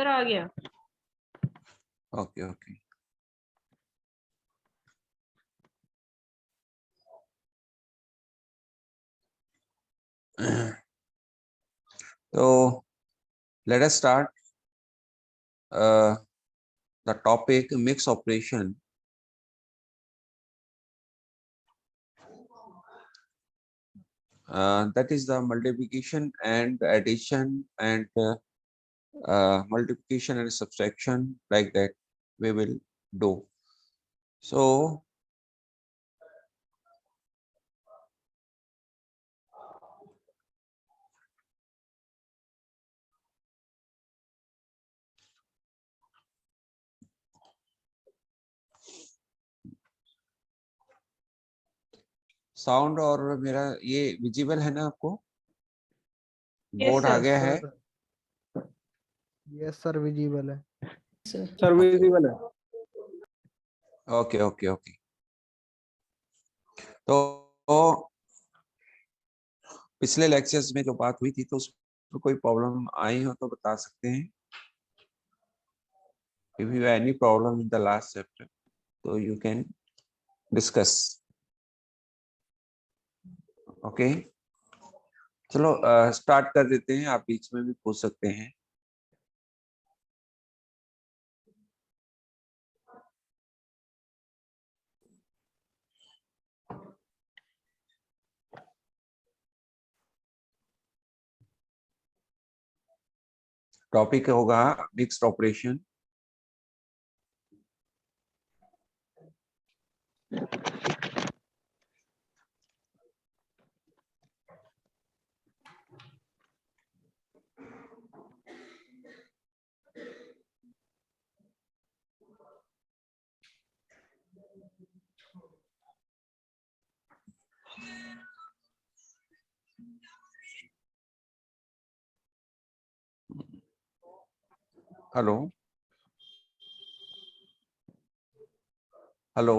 Sir आ गया। Okay okay. So let us start the topic mix operation. That is the multiplication and addition and multiplication and subtraction, like that we will do. So sound और मेरा ये visible है ना आपको? Board आ गया है? Yes sir, visible है sir visible है। Okay okay okay. तो पिछले लेक्चर्स में जो बात हुई थी तो उसमें कोई प्रॉब्लम आई हो तो बता सकते हैं। If you have any problem in the last chapter, so you can discuss. Okay. चलो स्टार्ट कर देते हैं, आप बीच में भी पूछ सकते हैं। टॉपिक होगा मिक्स्ड ऑपरेशन। हेलो हेलो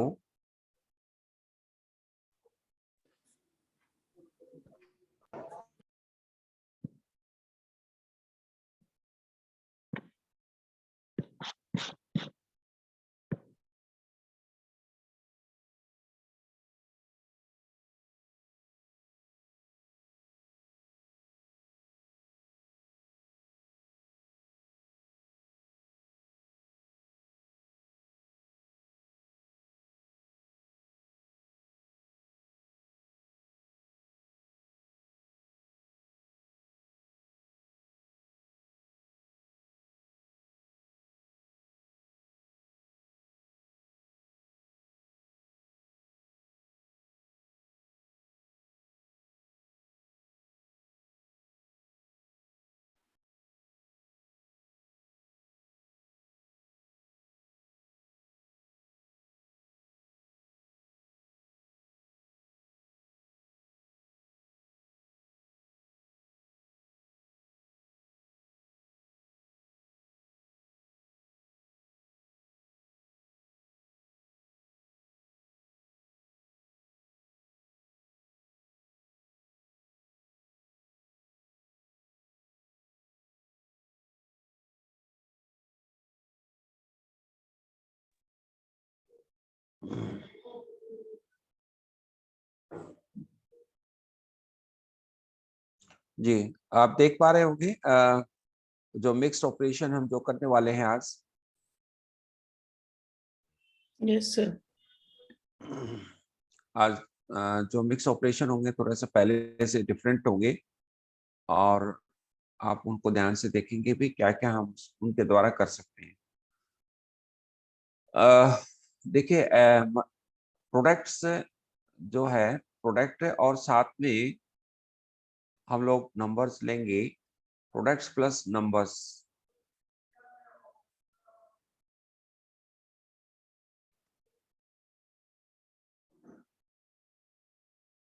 जी, आप देख पा रहे होंगे जो मिक्स्ड ऑपरेशन हम जो करने वाले हैं आज। Yes sir. आज जो मिक्स ऑपरेशन होंगे थोड़ा सा पहले से डिफरेंट होंगे और आप उनको ध्यान से देखेंगे भी क्या क्या हम उनके द्वारा कर सकते हैं। देखिए प्रोडक्ट्स जो है, प्रोडक्ट और साथ में हम लोग नंबर्स लेंगे, प्रोडक्ट्स प्लस नंबर्स।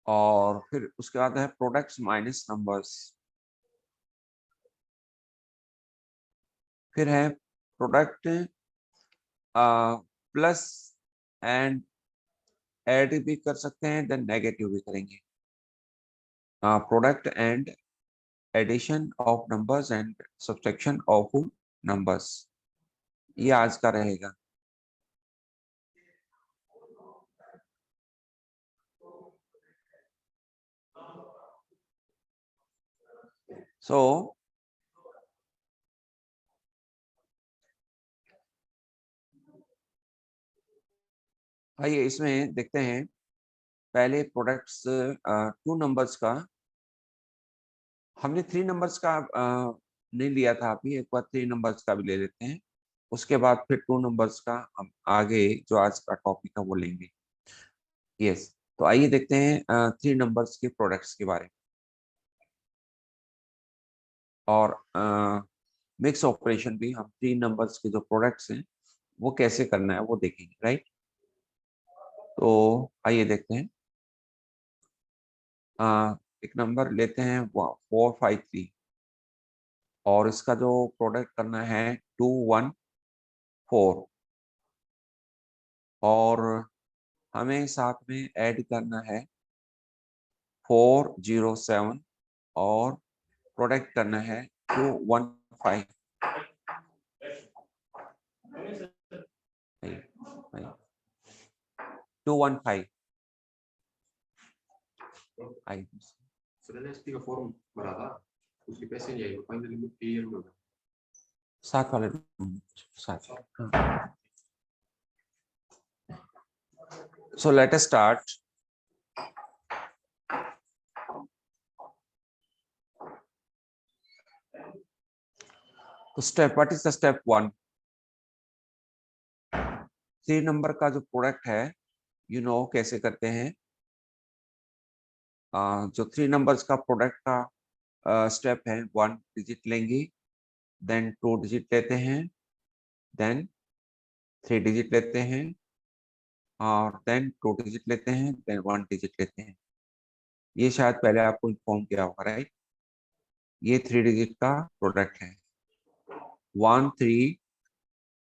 और फिर उसके बाद है प्रोडक्ट्स माइनस नंबर्स। फिर है प्रोडक्ट प्लस एंड ऐड भी कर सकते हैं, देन नेगेटिव भी करेंगे। Product and addition of numbers and subtraction of numbers, ये आज का रहेगा। सो आइए इसमें देखते हैं पहले प्रोडक्ट्स 2 नंबर्स का। हमने 3 नंबर्स का नहीं लिया था अभी, एक बार 3 नंबर्स का भी ले लेते हैं, उसके बाद फिर 2 नंबर्स का हम आगे जो आज का टॉपिक है वो लेंगे। यस, तो आइए देखते हैं 3 नंबर्स के प्रोडक्ट्स के बारे में, और मिक्स ऑपरेशन भी हम 3 नंबर्स के जो प्रोडक्ट्स हैं वो कैसे करना है वो देखेंगे, राइट। तो आइए देखते हैं। एक नंबर लेते हैं 453, और इसका जो प्रोडक्ट करना है 214, और हमें साथ में ऐड करना है 407, और प्रोडक्ट करना है 215। 215 आई Sebenarnya tiga forum berapa? उसकी पैसे नहीं आई, फाइनली बुक क्लियर हो गया। साथ वाले साथ। So let us start. तो step, what is the step 1? 3 number का जो प्रोडक्ट है, कैसे करते हैं। जो 3 नंबर्स का प्रोडक्ट का स्टेप है, 1 डिजिट लेंगे, देन 2 डिजिट लेते हैं, देन 3 डिजिट लेते हैं, और देन 2 डिजिट लेते हैं, देन 1 डिजिट लेते हैं। ये शायद पहले आपको इन्फॉर्म किया होगा, राइट। ये 3 डिजिट का प्रोडक्ट है। 1 3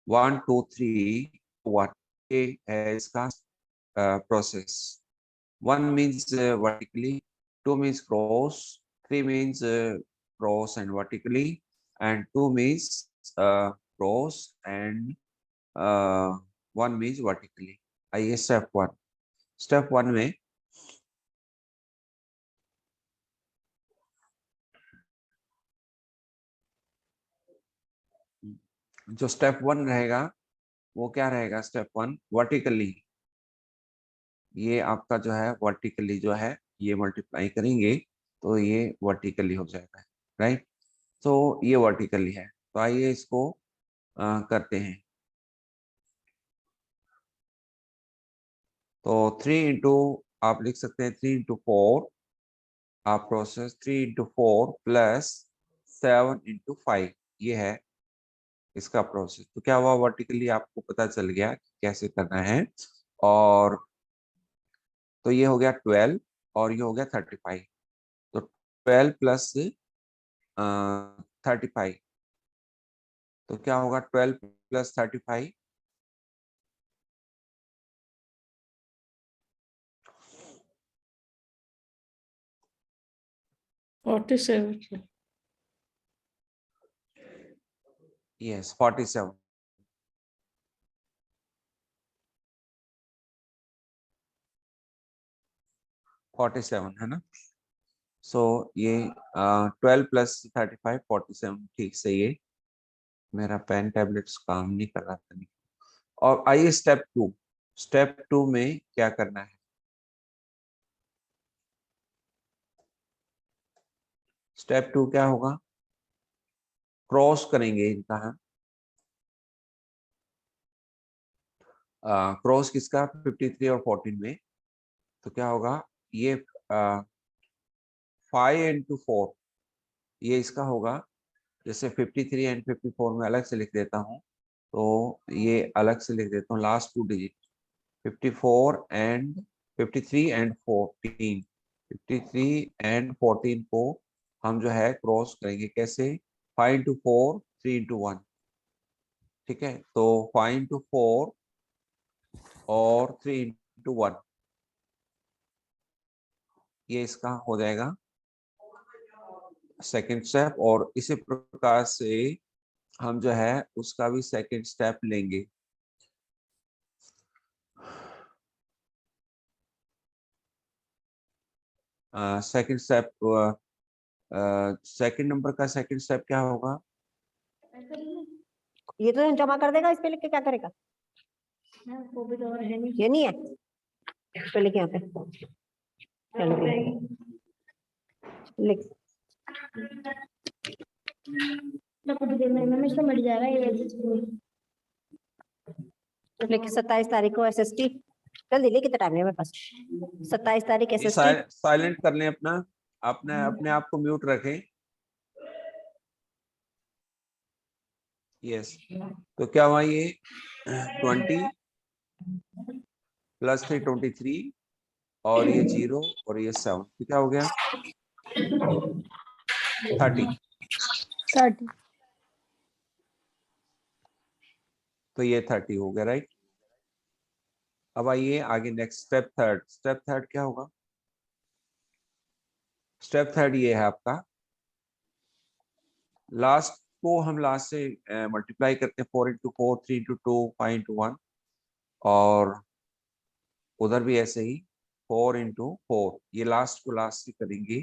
1 2 3 1, ये है इसका process. 1 means vertically, 2 means cross, 3 means cross and vertically, and 2 means cross and 1 means vertically. आइए स्टेप 1। स्टेप 1 में जो स्टेप 1 रहेगा वो क्या रहेगा? स्टेप 1 वर्टिकली, ये आपका जो है वर्टिकली जो है, ये मल्टीप्लाई करेंगे तो ये वर्टिकली हो जाएगा, राइट। तो ये वर्टिकली है, तो आइए इसको करते हैं। तो 3 इंटू, आप लिख सकते हैं 3 इंटू 4, आप प्रोसेस 3 इंटू 4 प्लस 7 इंटू 5, ये है इसका प्रोसेस। तो क्या हुआ, वर्टिकली आपको पता चल गया कि कैसे करना है। और तो ये हो गया 12, और ये हो गया 35। तो 12 प्लस 35, तो क्या होगा 12 प्लस 35? 47। यस, 47। 47 है ना। सो ये 12 प्लस 35 47, ठीक से ये मेरा पेन टैबलेट्स काम नहीं कर रहा था। और आइए स्टेप 2। स्टेप 2 में क्या करना है? स्टेप 2 क्या होगा? क्रॉस करेंगे इनका हम। क्रॉस किसका? 53 और 14 में। तो क्या होगा, ये 5 इंटू 4, ये इसका होगा। जैसे 53 एंड 54 में अलग से लिख देता हूँ, तो ये अलग से लिख देता हूँ last 2 digit. 54 and 53 and 14, 53 and 14 को हम जो है क्रॉस करेंगे कैसे? 5 इंटू 4, 3 इंटू 1, ठीक है। तो 5 इंटू 4 और 3 इंटू 1, ये इसका हो जाएगा सेकेंड स्टेप। और इसी प्रकार से हम जो है उसका भी सेकंड स्टेप लेंगे। सेकंड स्टेप, सेकंड नंबर का सेकंड स्टेप क्या होगा? ये तो जमा कर देगा, इस पे लिख के क्या करेगा? वो भी तो और है नहीं। ये नहीं है, इस पे लिख यहाँ पे चलो लिख। में से मर जाएगा ये। लिख 27 तारीख को SST। जल्दी लिख, कितना टाइम है मेरे पास? 27 तारीख ये SST। साइलेंट कर लें अपना, अपने अपने आप को म्यूट रखें। यस, तो क्या हुआ ये 20 + 3 23 और ये 0 और ये 7, तो क्या हो गया 30। तो ये 30 हो गया, राइट। अब आइए आगे next step third. Step third क्या होगा? स्टेप थर्ड ये है आपका, लास्ट को हम लास्ट से मल्टीप्लाई करते हैं, 4 × 4, 3 × 2, 5 × 1, और उधर भी ऐसे ही 4 × 4, ये लास्ट को लास्ट से करेंगे,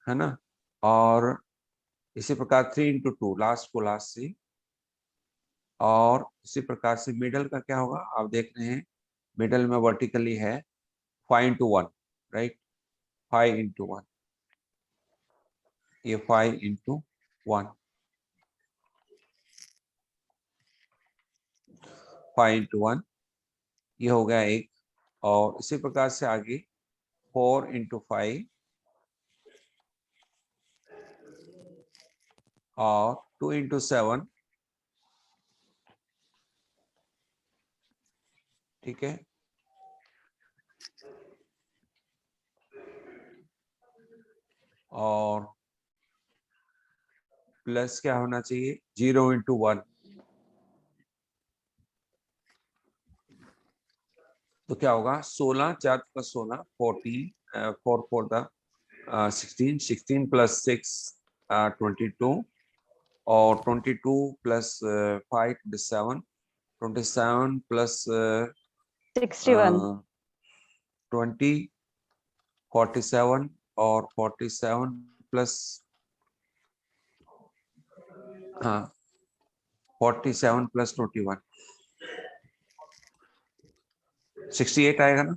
है ना। और इसी प्रकार 3 × 2, लास्ट को लास्ट से, और इसी प्रकार से मिडल का क्या होगा आप देख रहे हैं, मिडल में वर्टिकली है 5 × 1, राइट, 5 × 1, ये 5 × 1, 5 × 1, ये हो गया एक। और इसी प्रकार से आगे 4 × 5 और 2 × 7, ठीक है। और प्लस क्या होना चाहिए 0 × 1, तो क्या होगा 16, 4 + 16 14, 4 4 द 16, 16 + 6 22, और 22 + 5 27, 27 + 61 20 47, और 47 प्लस 47 + 21 68 आएगा ना,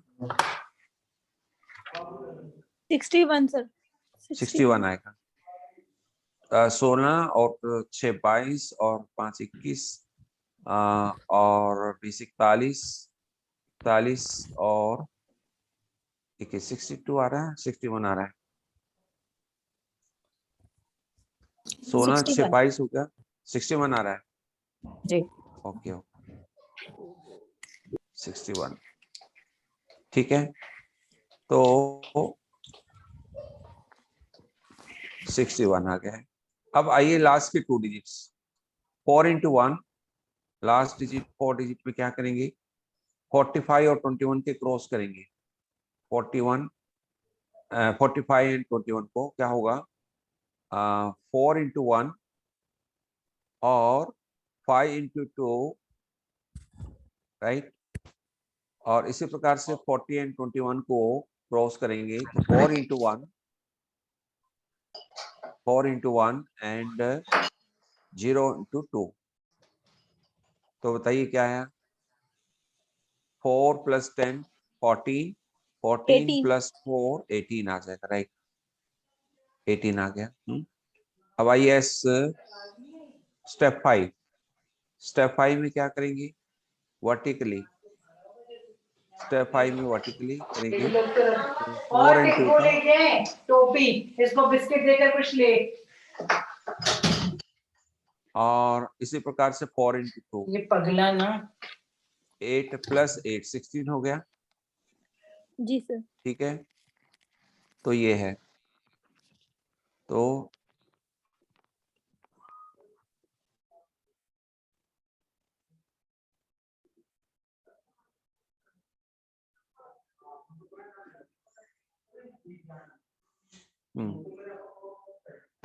61 सर। 61 आएगा। 16 और 6 22 और 5 21, और 20 41, 41 और 62 आ रहा है, 61 आ रहा है। 16 6 61 22 हो गया, 61 आ रहा है जी। ओके 61, ठीक है। तो 61 आ गया है। अब आइए लास्ट के 2 डिजिट्स, 4 × 1, लास्ट डिजिट 4 डिजिट में क्या करेंगे 45 और 21 के क्रॉस करेंगे। 41 45 एंड 21 को क्या होगा 4 × 1 और 5 × 2, राइट। और इसी प्रकार से 40 एंड 21 को क्रॉस करेंगे तो 4 × 1, 4 × 1 एंड 0 × 2, तो बताइए क्या है 4 + 10 14, 14 + 4 18 आ जाएगा, राइट, 18 आ गया। अब आइए स्टेप 5। स्टेप 5 में क्या करेंगे वर्टिकली, स्टेप 5 में वर्टिकली करेंगे, तो 4 × 2 का टोपी, इसको बिस्किट देकर कुछ ले। और इसी प्रकार से 4 × 2, ये पगला ना 8 + 8 16 हो गया, जी सर। ठीक है। तो ये है, तो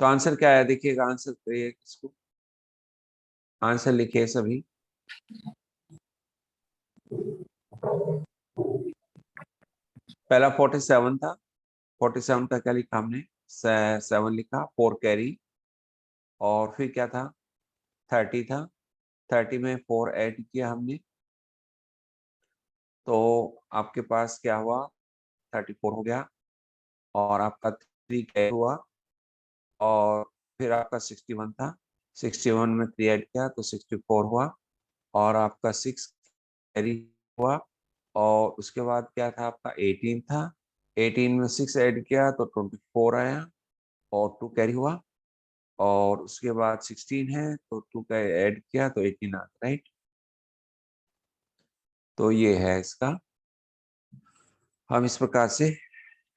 तो आंसर क्या है देखिएगा, आंसर करिए इसको। आंसर लिखे सभी। पहला 47 था, 47 का क्या लिखा हमने, 7 लिखा, 4 कैरी, और फिर क्या था, 30 था, 30 में 4 ऐड किया हमने, तो आपके पास क्या हुआ, 34 हो गया, और आपका 3 कैरी हुआ, और फिर आपका 61 था, 61 में 3 ऐड किया तो 64 हुआ, और आपका 6 कैरी हुआ, और उसके बाद क्या था आपका 18 था, 18 में 6 ऐड किया तो 24 आया, और 2 कैरी हुआ, और उसके बाद 16 है तो 2 का ऐड किया तो 18 आता, राइट। तो ये है इसका, हम इस प्रकार से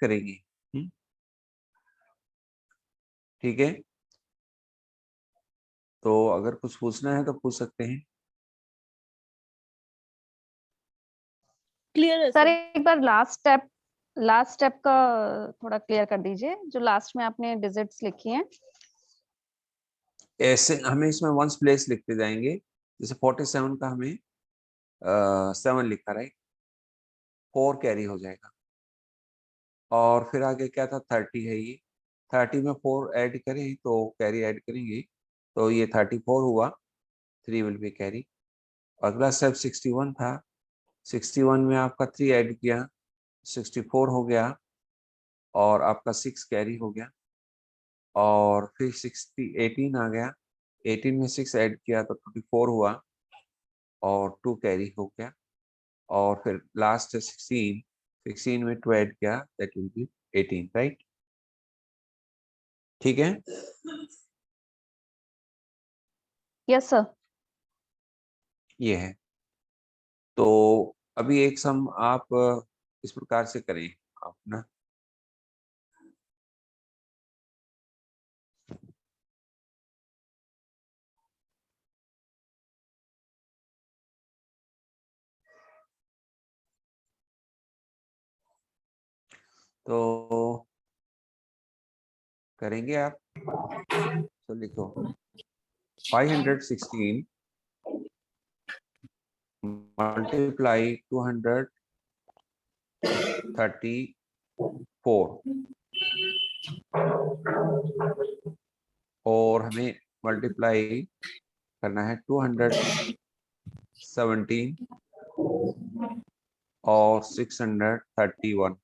करेंगे। ठीक है, तो अगर कुछ पूछना है तो पूछ सकते हैं। क्लियर है सर सर। एक बार लास्ट स्टेप का थोड़ा क्लियर कर दीजिए, जो लास्ट में आपने डिजिट्स लिखी हैं। ऐसे हमें इसमें वंस प्लेस लिखते जाएंगे, जैसे 47 का हमें 7 लिखा, राइट, 4 कैरी हो जाएगा, और फिर आगे क्या था, 30 है, ये 30 में 4 ऐड करें तो कैरी ऐड करेंगे तो ये 34 हुआ, 3 विल बी कैरी। अगला स्टेप 61 था, 61 में आपका 3 ऐड किया, 64 हो गया, और आपका 6 कैरी हो गया, और फिर 18 आ गया, 18 में 6 ऐड किया तो 24 हुआ, और 2 कैरी हो गया, और फिर लास्ट 16 में 2 ऐड किया, दैट विल बी 18, राइट। ठीक है, यस सर। ये है। तो अभी एक सम आप इस प्रकार से करें आप ना, तो करेंगे आप, तो लिखो 516 मल्टीप्लाई 234, और हमें मल्टीप्लाई करना है 217 और 631,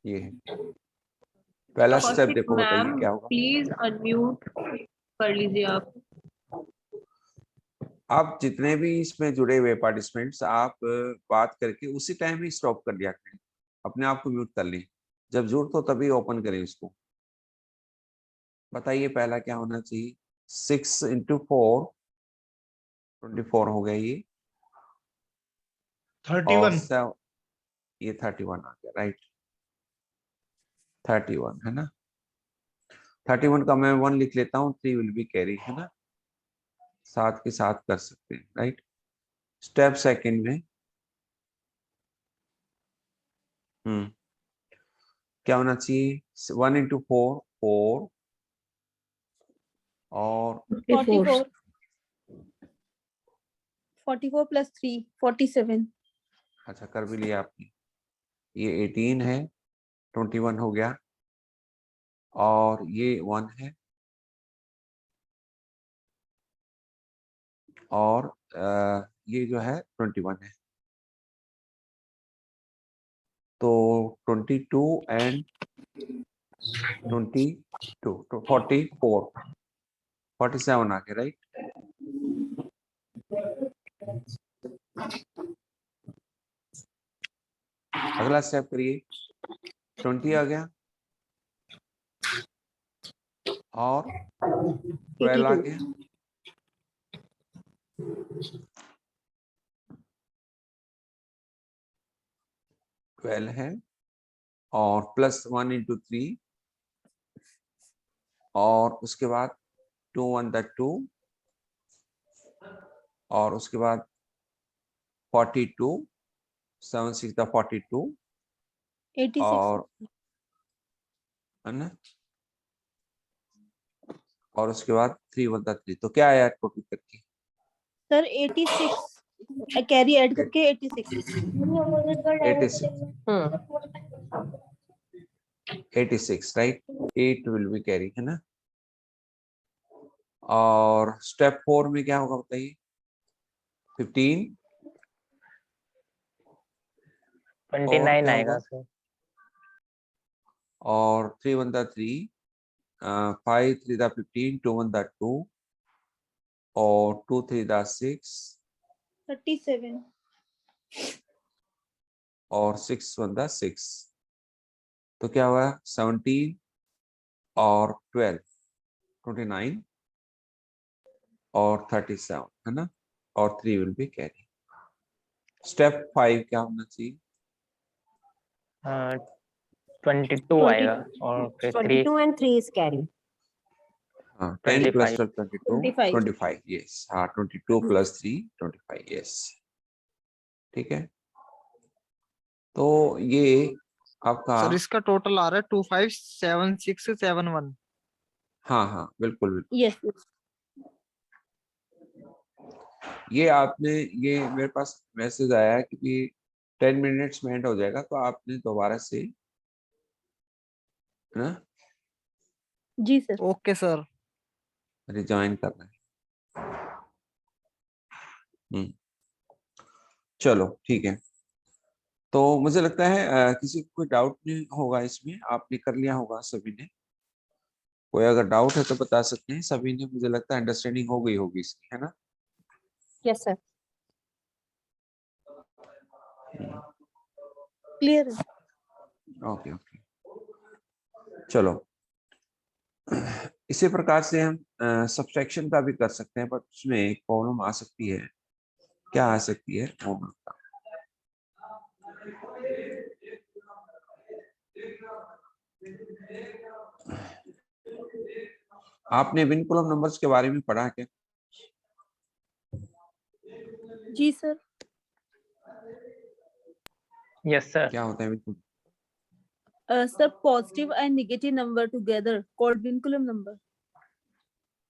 ये है पहला स्टेप। देखो बताइए क्या होगा। प्लीज अनम्यूट कर लीजिए आप। आप जितने भी इसमें जुड़े हुए पार्टिसिपेंट्स, आप बात करके उसी टाइम ही स्टॉप कर दिया करें, अपने आप को म्यूट कर लें, जब जरूरत हो तभी ओपन करें उसको। बताइए पहला क्या होना चाहिए, 6 इंटू 4 24 हो गया ये, और 31। ये 31 आ गया, राइट, 31 है ना, 31 का मैं 1 लिख लेता हूँ, 3 विल बी कैरी, है ना, साथ के साथ कर सकते हैं, राइट। स्टेप सेकंड में क्या होना चाहिए, 1 इंटू 4 4, और 44 44 प्लस 3 47। अच्छा कर भी लिया आपने, ये 18 है, 21 हो गया, और ये 1 है, और ये जो है 21 है, तो 22 एंड 22 तो 44 47 आ गया, राइट। अगला स्टेप करिए, 20 आ गया, और 12 आ गया, 12 है, और प्लस 1 इंटू 3, और उसके बाद 2 1 द 2, और उसके बाद 42 7 6 द 42, 86 और है ना, और उसके बाद 3 1 3। तो क्या आया टोटल करके? सर 86 कैरी ऐड करके 86। 86 राइट। 8 विल बी कैरी, है ना। और स्टेप 4 में क्या होगा बताइए? 15 29 क्या आएगा होगा? सर। और 3 1 3, 5 3 15, 2 1 2 और 2 3 6 37 और 6 1 6। तो क्या हुआ? 17 और 12 29 और 37, है ना। और 3 विल बी कैरी। स्टेप 5 क्या होना चाहिए? 22 आएगा और फिर 3 22 and 3 is carry. हाँ, 10 plus 12 25 25 yes। हाँ, 22 plus 3 25 yes। ठीक है। तो ये आपका सर इसका टोटल आ रहा है 257671। हाँ हाँ बिल्कुल बिल्कुल। यस। ये आपने, ये मेरे पास मैसेज आया है कि 10 मिनट्स में एंड हो जाएगा, तो आपने दोबारा से, है ना, जी सर। Okay sir. रिजॉइन करना है। चलो ठीक है। तो मुझे लगता है किसी को कोई डाउट नहीं होगा इसमें, आपने कर लिया होगा सभी ने। कोई अगर डाउट है तो बता सकते हैं सभी ने। मुझे लगता है अंडरस्टैंडिंग हो गई होगी इसकी, है ना। Yes, sir. क्लियर है। Okay okay. चलो इसी प्रकार से हम सब्सट्रैक्शन का भी कर सकते हैं, बट उसमें एक प्रॉब्लम आ सकती है। क्या आ सकती है? आपने विनकुलम नंबर्स के बारे में पढ़ा क्या? जी सर। Yes sir. क्या होता है vinculum? Sir positive and negative number together called vinculum number.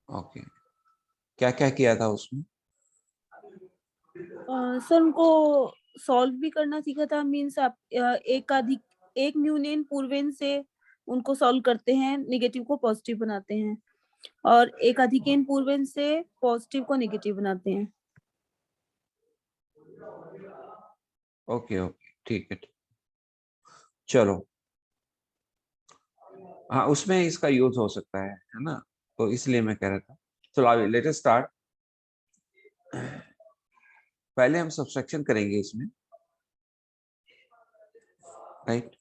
Okay. क्या क्या किया था उसमें? सर उनको सॉल्व भी करना सीखा था। मींस आप एक न्यूनेन पूर्वेन से उनको सॉल्व करते हैं, नेगेटिव को पॉजिटिव बनाते हैं, और एक अधिकेन पूर्वेन से पॉजिटिव को नेगेटिव बनाते हैं। ओके ओके ठीक है। चलो हाँ, उसमें इसका यूज हो सकता है ना। तो इसलिए मैं कह रहा था। चलो लेट अस स्टार्ट। पहले हम सब्सट्रैक्शन करेंगे इसमें, right.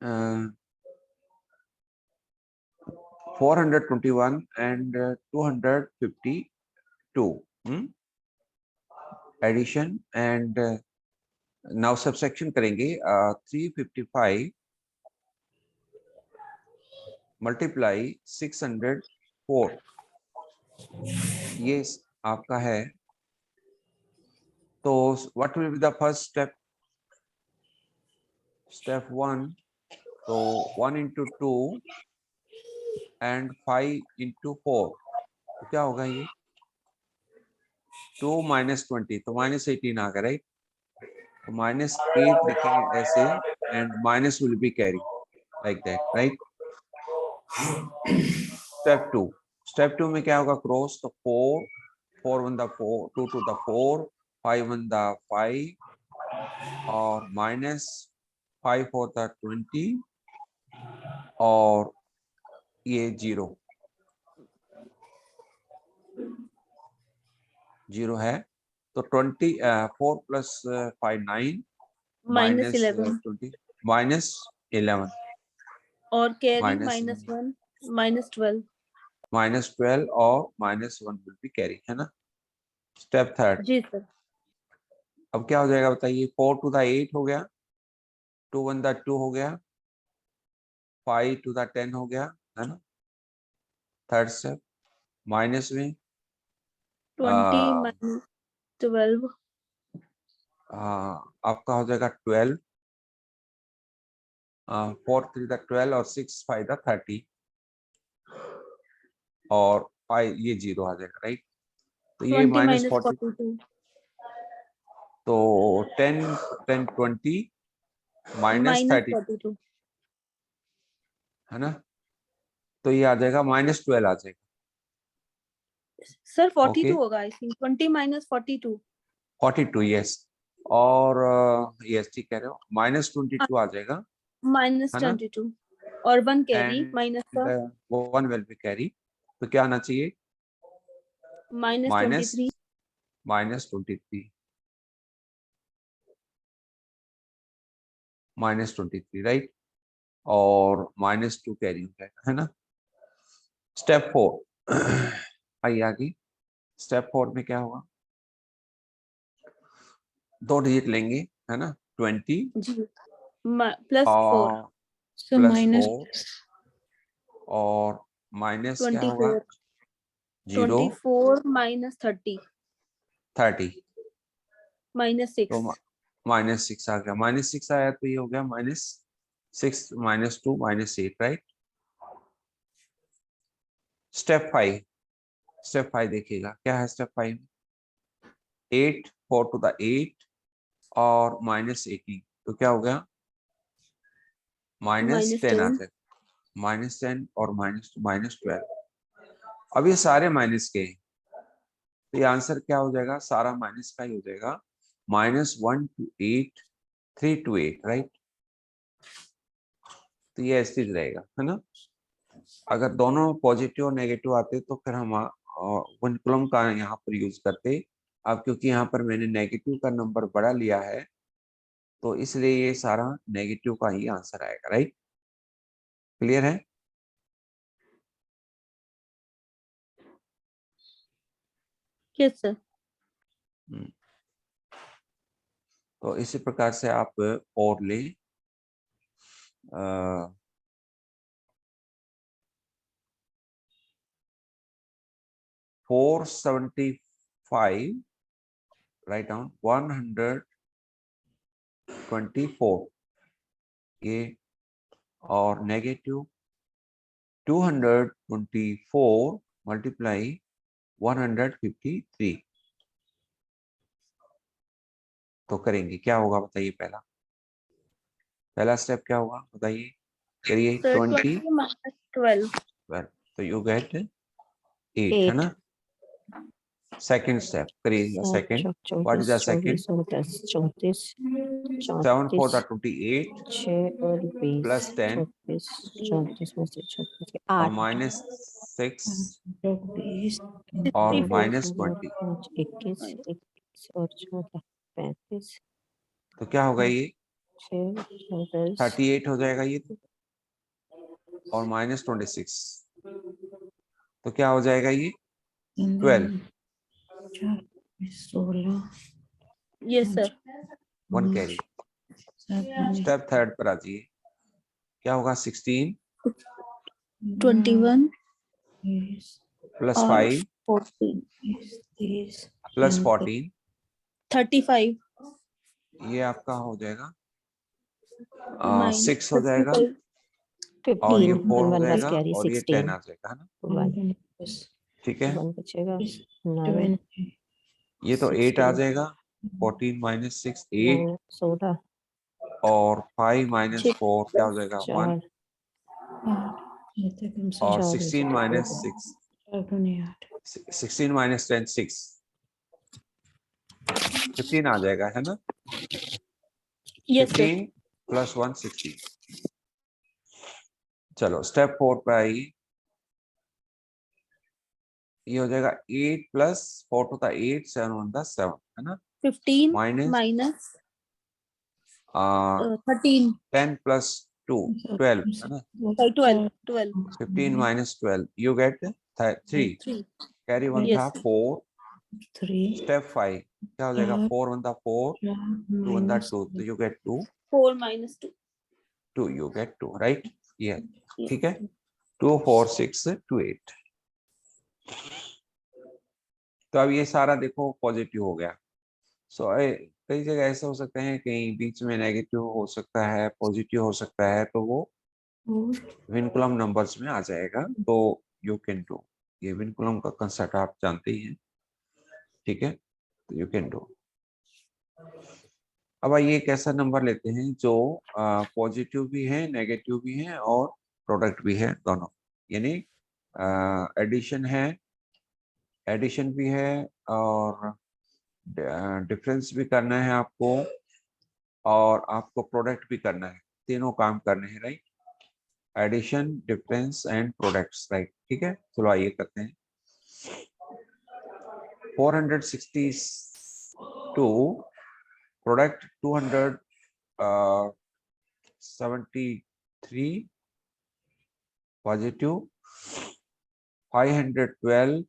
uh, 421 and 252 addition and now subtraction करेंगे। 355 मल्टीप्लाई 604 ये आपका है। तो what will be the first step? Step 1, तो 1 into 2 and 5 into 4, तो क्या होगा ये? 2 minus 20, तो -18 आ गया, राइट। तो -8 लिखेंगे ऐसे, and minus will be carry like that, right. Step 2 में क्या होगा? क्रॉस, तो 4 4 1 4, 2 2 4, 5 1 5 और माइनस 5 4 20 और ये 0 है। तो 4 plus 5 9 minus -11 20 minus 11 और कैरी minus -1 -12। -12 और -1 will be carry, है ना। स्टेप 3, जी सर। अब क्या हो जाएगा बताइए, 4 to the 8 हो गया, 2 1 the 2 हो गया, 5 to the 10 हो गया, है ना। थर्ड स्टेप माइनस में 20 minus 12, आपका हो जाएगा 12, 4 3 the 12 और 6 5 the 30 और 5 ये 0 आ जाएगा, राइट। तो ये 20 माइनस minus 40, 42, तो 10 10 20 माइनस minus 30, 42. है ना। तो ये आ जाएगा माइनस 12 आ जाएगा। Sir 42 Okay. होगा आई थिंक, 20 minus 42. 42 यस, और यस ठीक कह रहे हो, माइनस 22 आ जाएगा, Minus है ना। 22 और 1 carry एंड minus का 1 विल बी कैरी, तो क्या आना चाहिए, minus minus 23. Minus 23, minus 23 right, और माइनस 2 कैरी हो जाएगा, है ना। स्टेप 4 आइए आगे। स्टेप 4 में क्या होगा, 2 डिजिट लेंगे, है ना, 20 जी plus 4. और So प्लस minus 4 और माइनस क्या होगा, 24. 0 24 minus 30 30, minus 6. तो माइनस 6 आ गया, माइनस 6 आया तो ये हो गया minus 6 minus 2 minus 8 right. Step 5, step 5 देखिएगा क्या है स्टेप 5 में, 8 4 to the 8 और माइनस 18, तो क्या हो गया माइनस Minus 10 आ 10. जाएगा, माइनस 10 और माइनस 2 माइनस 12। अब ये सारे माइनस के हैं, तो ये आंसर क्या हो जाएगा, सारा माइनस का ही हो जाएगा, -1 to 8 3 to 8 राइट। तो ये ऐसे ही रहेगा, है ना। अगर दोनों पॉजिटिव और नेगेटिव आते तो फिर हम विनकुलम का यहाँ पर यूज करते। अब क्योंकि यहाँ पर मैंने नेगेटिव का नंबर बड़ा लिया है तो इसलिए ये सारा नेगेटिव का ही आंसर आएगा, राइट। क्लियर है। Yes sir. तो इसी प्रकार से आप और ले 475 राइट डाउन 124 ये, और नेगेटिव 224 मल्टीप्लाई 153। तो करेंगे क्या होगा बताइए, पहला स्टेप क्या होगा बताइए, करिए। Sir 20 20 minus 12. तो यू गेट 8, है 8 ना। सेकंड स्टेप करिए, second what is the second, 7 4 28 6 और 20 प्लस 10 24 34 में से 34 और 8 -6 और 64. -20, 21 और 14 35 तो क्या होगा ये 6 10 38 हो जाएगा ये तो, और -26 तो क्या हो जाएगा ये 12, 16 Yes sir. 1 carry. Step third पर आ जाइए, क्या होगा 16 21 प्लस और 5 14 प्लस 14, 35 ये आपका हो जाएगा minus 6 हो जाएगा, 15 और ये 4 हो 1 जाएगा, कैरी और ये 10 आ जाएगा, है ना। 1 ठीक है, 1 बचेगा 9 ये तो 8 आ 16 जाएगा, 14 -6 8 16 और 5 -4 क्या हो जाएगा 1, 4 और 4 16 -6 16 -10 6 15 आ जाएगा, है ना। Yes sir. 15 प्लस 1 16। चलो स्टेप 4 पे आई, ये हो जाएगा 8 प्लस 4 to the 8 7 1 the 7, है ना। 15 माइनस minus 13. 10 प्लस 2 12, है ना। 12 15 -12 you get 3 3. कैरी 1 Yes था sir. 4 स्टेप 5 क्या हो जाएगा? 4 1 4, 2 1 2, तो you get 2, 4 minus 2. 2 you get 2, right? Yeah, Yeah. ठीक है। 2 4 6 2 8। तो अब ये सारा देखो पॉजिटिव हो गया। सो कई जगह ऐसे हो सकते हैं, कहीं बीच में नेगेटिव हो सकता है, पॉजिटिव हो सकता है, तो वो विनकुलम नंबर्स में आ जाएगा। तो यू कैन डू, ये विनकुलम का कंसेप्ट आप जानते ही हैं, ठीक है? तो यू कैन डू। अब आइए एक ऐसा नंबर लेते हैं जो पॉजिटिव भी है, नेगेटिव भी है और प्रोडक्ट भी है दोनों, यानी एडिशन है, एडिशन भी है और डिफरेंस भी करना है आपको, और आपको प्रोडक्ट भी करना है, तीनों काम करने हैं, right? Addition, difference and products, right? ठीक है, चलो आइए करते हैं। 462 प्रोडक्ट 273 पॉजिटिव, 512